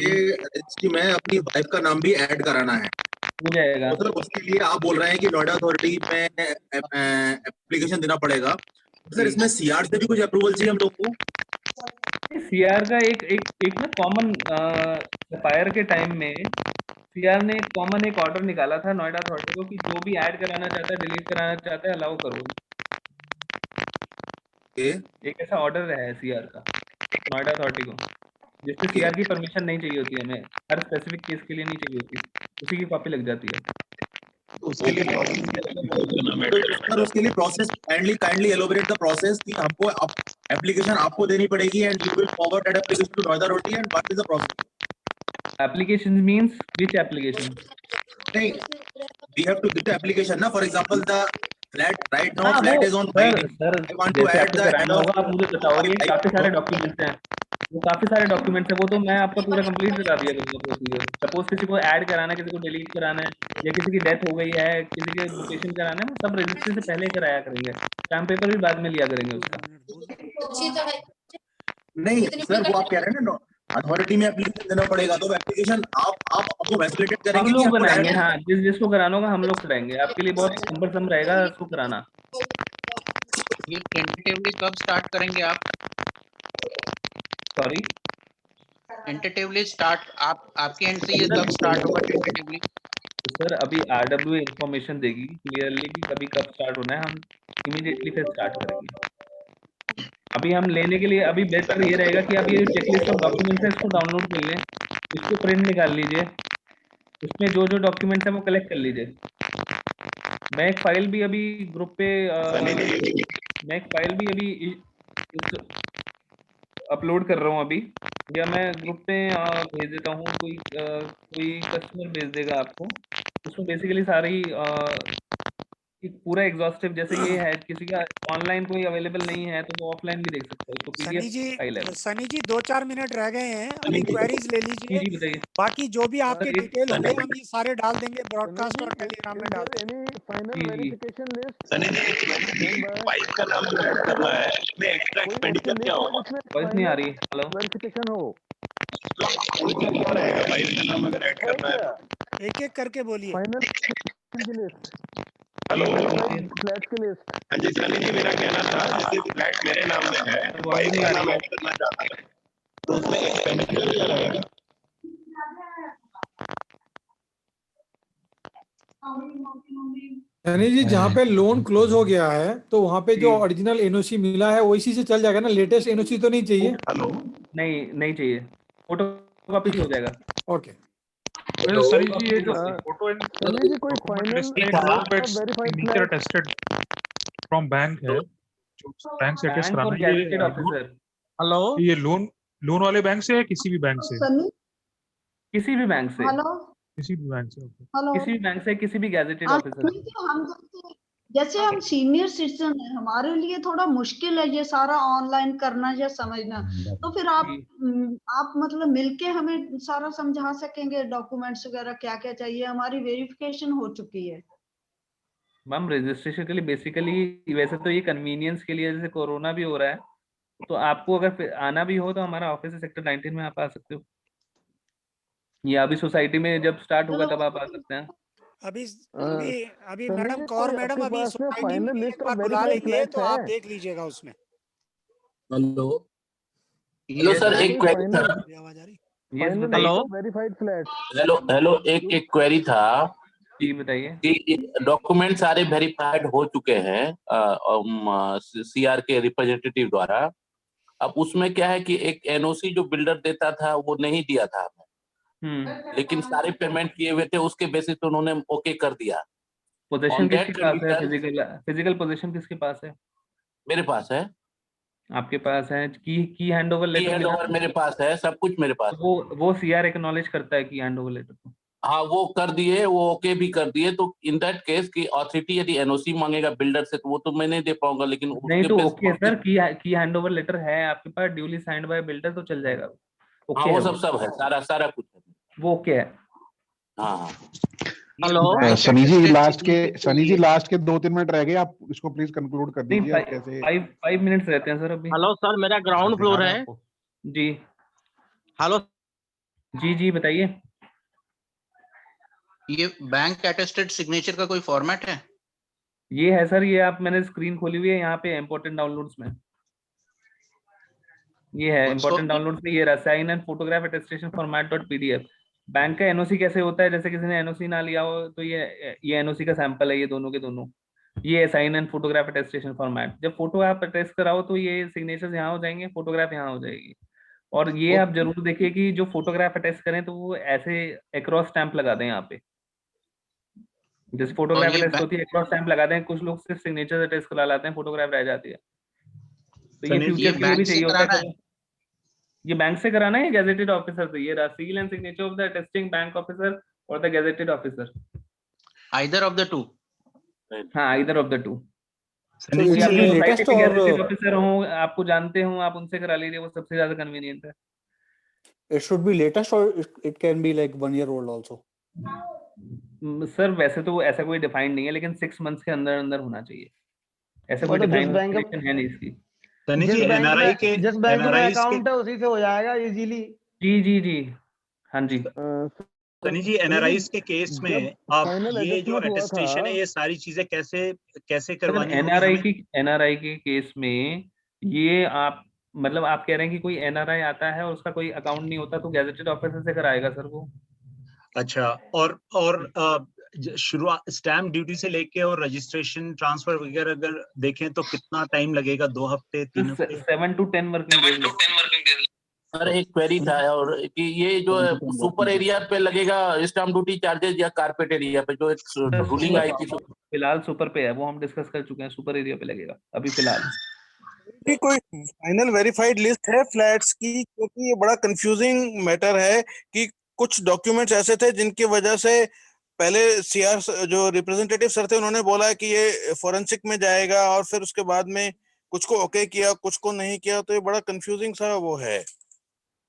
ये रजिस्ट्री में अपनी वाइफ का नाम भी ऐड कराना है। हो जाएगा। मतलब उसके लिए आप बोल रहे हैं कि नोएडा अथॉरिटी में एप्लीकेशन देना पड़ेगा। सर इसमें सीआर से भी कुछ अप्रूवल चाहिए हम लोग को? सीआर का एक ना कॉमन सफायर के टाइम में सीआर ने कॉमन एक ऑर्डर निकाला था नोएडा अथॉरिटी को कि जो भी ऐड कराना चाहता है, डिलीट कराना चाहता है, अलाउ करो। एक ऐसा ऑर्डर है सीआर का नोएडा अथॉरिटी को, जिससे सीआर की परमिशन नहीं चाहिए होती हमें, हर स्पेसिफिक केस के लिए नहीं चाहिए होती, उसी की कॉपी लग जाती है। उसके लिए process kindly elaborate the process कि हमको एप्लीकेशन आपको देनी पड़ेगी and you will forward that application to Noida authority and what is the process? Application means which application? नहीं, we have to give the application ना, for example the flat right now flat is on binding, I want to add the होगा, आप मुझे बताओगे। काफी सारे documents हैं, वो काफी सारे डॉक्यूमेंट्स है, वो तो मैं आपका पूरा कंप्लीट बता दिया करूंगा प्रोसीजर। सपोज किसी को ऐड कराना है, किसी को डिलीट कराना है, या किसी की डेथ हो गई है, किसी के म्यूटेशन कराना है, वो सब रजिस्ट्री से पहले कराया करेंगे, स्टैम्प पेपर भी बाद में लिया करेंगे उसका। नहीं सर, वो आप कह रहे हैं ना अथॉरिटी में एप्लीकेशन देना पड़ेगा, तो एप्लीकेशन आप आपको फैसिलिटेट करेंगे? हम लोग बनाएंगे, हाँ, जिसको कराना होगा हम लोग कराएंगे, आपके लिए बहुत कम्बरसम रहेगा उसको कराना। ये टेंटेटिवली कब स्टार्ट करेंगे आप? सॉरी, टेंटेटिवली स्टार्ट आपके एंड से ये कब स्टार्ट होगा टेंटेटिवली? तो सर अभी RWA इंफॉर्मेशन देगी क्लियरली कि कभी कब स्टार्ट होना है, हम इमीडिएटली फिर स्टार्ट करेंगे। अभी हम लेने के लिए अभी बेटर ये रहेगा कि आप ये चेकलिस्ट ऑफ डॉक्यूमेंट्स है इसको डाउनलोड कर लें, इसको प्रिंट निकाल लीजिए, उसमें जो जो डॉक्यूमेंट्स है वो कलेक्ट कर लीजिए। मैं एक फाइल भी अभी ग्रुप पे अपलोड कर रहा हूँ अभी, या मैं ग्रुप पे भेज देता हूँ, कोई कस्टमर भेज देगा आपको। उसमें बेसिकली सारी एक पूरा एग्जॉस्टिव, जैसे ये है किसी का ऑनलाइन कोई अवेलेबल नहीं है तो वो ऑफलाइन भी देख सकता है, उसको PDF फाइल है। सनी जी 2-4 मिनट रह गए हैं, अभी क्वेरीज ले लीजिए। जी बताइए। बाकी जो भी आपके डिटेल होंगे हम ये सारे डाल देंगे ब्रॉडकास्ट और टेलीग्राम में डाल देंगे। फाइनल वेरिफिकेशन लिस्ट फाइल का नाम जो ऐड करना है इसमें एक्स्ट्रा एक्सपेंडिचर क्या होगा? वॉइस नहीं आ रही। हेलो, वेरिफिकेशन हो क्या रहेगा फाइल का नाम अगर ऐड करना है? एक एक करके बोलिए। फाइनल लिस्ट, हेलो फ्लैट की लिस्ट। हाँ जी सनी जी, मेरा कहना था जैसे फ्लैट मेरे नाम में है, फाइल का नाम ऐड करना चाहता है तो उसमें एक्सपेंडिचर क्या रहेगा? यानी जी जहाँ पे लोन क्लोज हो गया है तो वहाँ पे जो ओरिजिनल एनओसी मिला है वैसी से चल जाएगा ना, लेटेस्ट एनओसी तो नहीं चाहिए? हेलो, नहीं चाहिए, फोटो कॉपी हो जाएगा। ओके सनी जी ये जो फोटो एंड सनी जी कोई final signature attested from bank है, जो बैंक से अटेस्ट कराना है, ये हेलो, ये लोन वाले बैंक से है किसी भी बैंक से? किसी भी बैंक से। किसी भी बैंक से। किसी भी बैंक से, किसी भी गैजेटेड ऑफिसर। हम जैसे हम सीनियर सिटीजन हैं, हमारे लिए थोड़ा मुश्किल है ये सारा ऑनलाइन करना या समझना, तो फिर आप मतलब मिलके हमें सारा समझा सकेंगे, डॉक्यूमेंट्स वगैरह क्या क्या चाहिए? हमारी वेरिफिकेशन हो चुकी है मैम रजिस्ट्रेशन के लिए बेसिकली, वैसे तो ये कन्वीनियंस के लिए, जैसे कोरोना भी हो रहा है तो आपको अगर आना भी हो तो हमारा ऑफिस है सेक्टर 19 में, आप आ सकते हो, या अभी सोसाइटी में जब स्टार्ट होगा तब आप आ सकते हैं। अभी मैडम कौर मैडम अभी सोसाइटी में एक बार बुला लेंगे तो आप देख लीजिएगा उसमें। हेलो सर, एक क्वेरी था। हेलो एक क्वेरी था। जी बताइए। कि डॉक्यूमेंट सारे वेरीफाइड हो चुके हैं CR के रिप्रेजेंटेटिव द्वारा, अब उसमें क्या है कि एक एनओसी जो बिल्डर देता था वो नहीं दिया था हमें, लेकिन सारे पेमेंट किए हुए थे, उसके बेसिस पे उन्होंने ओके कर दिया। पोजीशन किसके पास है? फिजिकल पोजीशन किसके पास है? मेरे पास है। आपके पास है? की हैंडओवर लेटर? हैंडओवर मेरे पास है, सब कुछ मेरे पास। वो CR एक्नॉलेज करता है की हैंडओवर लेटर को। हाँ वो कर दिए, वो ओके भी कर दिए। तो इन दैट केस की ऑथोरिटी यदि एनओसी मांगेगा बिल्डर से तो वो तो मैं नहीं दे पाऊंगा, लेकिन नहीं तो ओके सर, की हैंडओवर लेटर है आपके पास, ड्यूली साइंड बाय बिल्डर, तो चल जाएगा। हाँ वो सब है, सारा कुछ है, वो ओके है। हाँ। हेलो सनी जी, लास्ट के 2-3 मिनट रह गए, आप इसको प्लीज कंक्लूड कर दीजिए। कैसे 5 मिनट्स रहते हैं सर अभी। हेलो सर, मेरा ग्राउंड फ्लोर है जी। हेलो जी बताइए। ये बैंक अटेस्टेड सिग्नेचर का कोई फॉर्मेट है? ये है सर, ये आप, मैंने स्क्रीन खोली हुई है यहाँ पे इम्पोर्टेंट डाउनलोड्स में, ये है इम्पोर्टेंट डाउनलोड्स में, ये रहा sign and photograph attestation format .pdf। Bank का एनओसी कैसे होता है, जैसे किसी ने एनओसी ना लिया हो तो ये एनओसी का सैंपल है, ये दोनों के दोनों, ये sign and photograph attestation format. जब फोटो आप अटेस्ट कराओ तो ये सिग्नेचर्स यहाँ हो जाएंगे, फोटोग्राफ यहाँ हो जाएगी। और ये आप जरूर देखिए कि जो फोटोग्राफ अटेस्ट करें तो वो ऐसे अक्रॉस स्टैंप लगा दें यहाँ पे, जैसे फोटोग्राफ अटेस्ट होती है अक्रॉस स्टैंप लगा दें। कुछ लोग सिर्फ सिग्नेचर अटेस्ट करा लाते हैं, फोटोग्राफ रह जाती है, तो ये फ्यूचर के लिए भी चाहिए होता है। ये बैंक से कराना है, गैजेटेड ऑफिसर से। ये रहा seal and signature of the attesting bank officer और the gazetted officer, either of the two. हाँ, either of the two. Latest और ऑफिसर हो, आपको जानते हो, आप उनसे करा लीजिए, वो सबसे ज्यादा कन्वीनियंट है। It should be latest or it can be like 1 year old also. Sir वैसे तो ऐसा कोई डिफाइंड नहीं है, लेकिन 6 मंथ्स के अंदर अंदर होना चाहिए, ऐसा कोई डिफाइंड है नहीं इसकी। सनी जी, एनआरआई के जिस बैंक में अकाउंट है उसी से हो जाएगा इजीली। जी हाँ जी। सनी जी, एनआरआईज के केस में आप ये जो अटेस्टेशन है, ये सारी चीजें कैसे करवानी होगी? एनआरआई के केस में ये आप, मतलब आप कह रहे हैं कि कोई एनआरआई आता है और उसका कोई अकाउंट नहीं होता तो गैजेटेड ऑफिसर से कराएगा सर वो। अच्छा, और शुरुआत स्टैम्प ड्यूटी से लेके और रजिस्ट्रेशन ट्रांसफर वगैरह अगर देखें तो कितना टाइम लगेगा? 2 हफ्ते, 3 हफ्ते? 7 to 10 वर्किंग डेज। सर एक क्वेरी था और कि ये जो सुपर एरिया पे लगेगा स्टैम्प ड्यूटी चार्जेस या कारपेट एरिया पे जो एक रूलिंग आई थी? फिलहाल सुपर पे है, वो हम डिस्कस कर चुके हैं, सुपर एरिया पे लगेगा अभी फिलहाल। भी कोई फाइनल वेरीफाइड लिस्ट है फ्लैट्स की? क्योंकि ये बड़ा कंफ्यूजिंग मैटर है कि कुछ डॉक्यूमेंट्स ऐसे थे जिनकी वजह से पहले सीआर जो रिप्रेजेंटेटिव सर थे उन्होंने बोला कि ये फोरेंसिक में जाएगा और फिर उसके बाद में कुछ को ओके किया, कुछ को नहीं किया, तो ये बड़ा कंफ्यूजिंग सा वो है।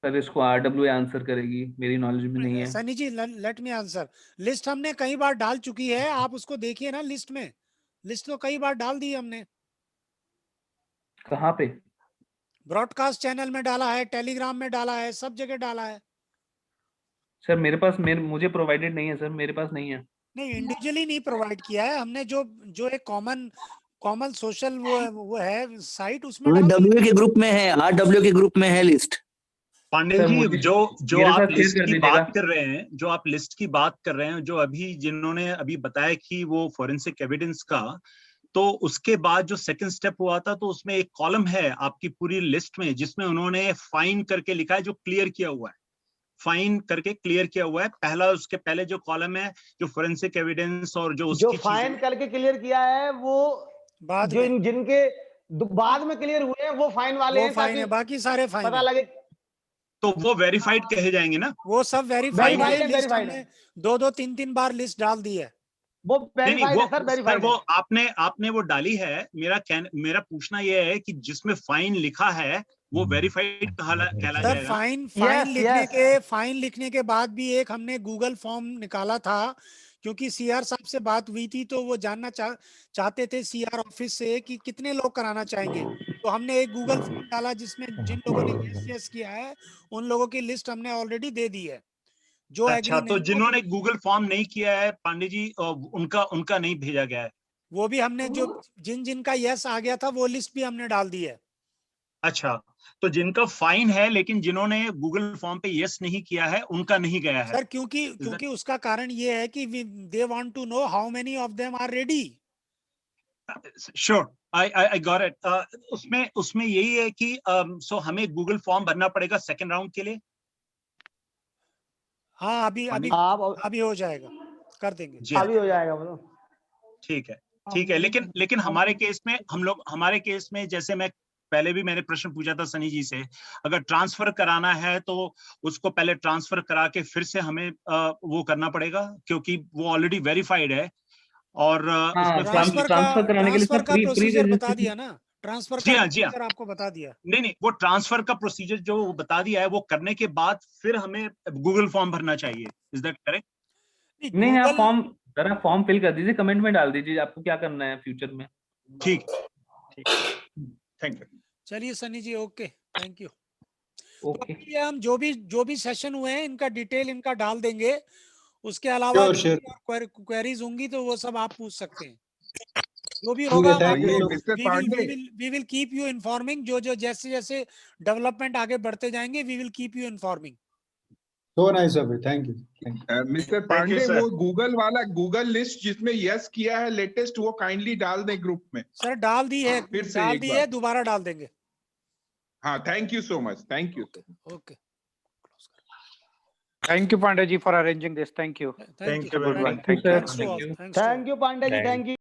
सर इसको RWA आंसर करेगी, मेरी नॉलेज में नहीं है। सनी जी लेट मी आंसर। लिस्ट हमने कई बार डाल चुकी है, आप उसको देखिए ना, लिस्ट में लिस्ट तो कई बार डाल दी हमने। कहाँ पे? ब्रॉडकास्ट चैनल में डाला है, टेलीग्राम में डाला है, सब जगह डाला है। सर मेरे पास मुझे प्रोवाइडेड नहीं है सर, मेरे पास नहीं है। नहीं इंडिविजुअली नहीं प्रोवाइड किया है हमने, जो एक कॉमन सोशल वो है साइट, उसमें RW के ग्रुप में है, RW के ग्रुप में है लिस्ट। पांडे जी जो आप लिस्ट की बात कर रहे हैं, जो आप लिस्ट की बात कर रहे हैं, जो अभी जिन्होंने अभी बताया कि वो फोरेंसिक एविडेंस का, तो उसके बाद जो सेकंड स्टेप हुआ था तो उसमें एक कॉलम है आपकी पूरी लिस्ट में जिसमें उन्होंने फाइन करके लिखा है, जो क्लियर किया हुआ है, फाइन करके क्लियर किया हुआ है। पहला उसके पहले जो कॉलम है जो फोरेंसिक एविडेंस और जो फाइन करके क्लियर किया है वो जो जिनके बाद में क्लियर हुए हैं वो फाइन वाले हैं, फाइन है, बाकी सारे फाइन पता लगे तो वो वेरीफाइड कहे जाएंगे ना? वो सब वेरीफाइड है। लिस्ट हमने 2-2 3-3 बार लिस्ट डाल दी है। वो वेरीफाइड है सर, वेरीफाइड वो आपने वो डाली है। मेरा पूछना ये है कि जिसमें फाइन लिखा है वो वेरीफाइड कहला जाएगा? फाइन लिखने के बाद भी एक हमने गूगल फॉर्म निकाला था, क्योंकि सीआर साहब से बात हुई थी तो वो जानना चाहते थे सीआर ऑफिस से कि कितने लोग कराना चाहेंगे, तो हमने एक गूगल फॉर्म डाला जिसमें जिन लोगों ने यस किया है उन लोगों की लिस्ट हमने ऑलरेडी दे दी है। जो अच्छा, तो जिन्होंने गूगल फॉर्म नहीं किया है पांडे जी, उनका नहीं भेजा गया है? वो भी हमने जो जिनका यस आ गया था वो लिस्ट भी हमने डाल दी है। अच्छा, तो जिनका फाइन है लेकिन जिन्होंने गूगल फॉर्म पे यस नहीं किया है उनका नहीं गया है? सर क्योंकि उसका कारण ये है कि they want to know how many of them are ready. Sure, I got it. उसमें यही है कि सो हमें गूगल फॉर्म भरना पड़ेगा सेकंड राउंड के लिए? हाँ अभी हो जाएगा, कर देंगे, अभी हो जाएगा। ठीक है, लेकिन हमारे केस में जैसे मैं पहले भी मैंने प्रश्न पूछा था सनी जी से, अगर ट्रांसफर कराना है तो उसको पहले ट्रांसफर करा के फिर से हमें वो करना पड़ेगा, क्योंकि वो ऑलरेडी वेरीफाइड है। और ट्रांसफर कराने के लिए प्रोसीजर बता दिया ना, ट्रांसफर का आपको बता दिया। नहीं, वो ट्रांसफर का प्रोसीजर जो बता दिया है वो करने के बाद फिर हमें गूगल फॉर्म भरना चाहिए। Is that correct? नहीं, आप फॉर्म फिल कर दीजिए, कमेंट में डाल दीजिए आपको क्या करना है फ्यूचर में। ठीक, थैंक यू। चलिए सनी जी, ओके, थैंक यू। ओके, तो हम जो भी सेशन हुए हैं इनका डिटेल इनका डाल देंगे, उसके अलावा क्वेरीज होंगी तो वो सब आप पूछ सकते हैं। जो भी होगा we will keep you informing, जो जैसे डेवलपमेंट आगे बढ़ते जाएंगे we will keep you informing. So nice of you, thank you. Mister Pandey, वो गूगल लिस्ट जिसमें यस किया है लेटेस्ट, वो काइंडली डाल दें ग्रुप में। सर डाल दी है, दोबारा डाल देंगे। हाँ, thank you so much, thank you. Okay, thank you Pandey ji for arranging this, thank you. Thank you thank you Pandey ji, thank you.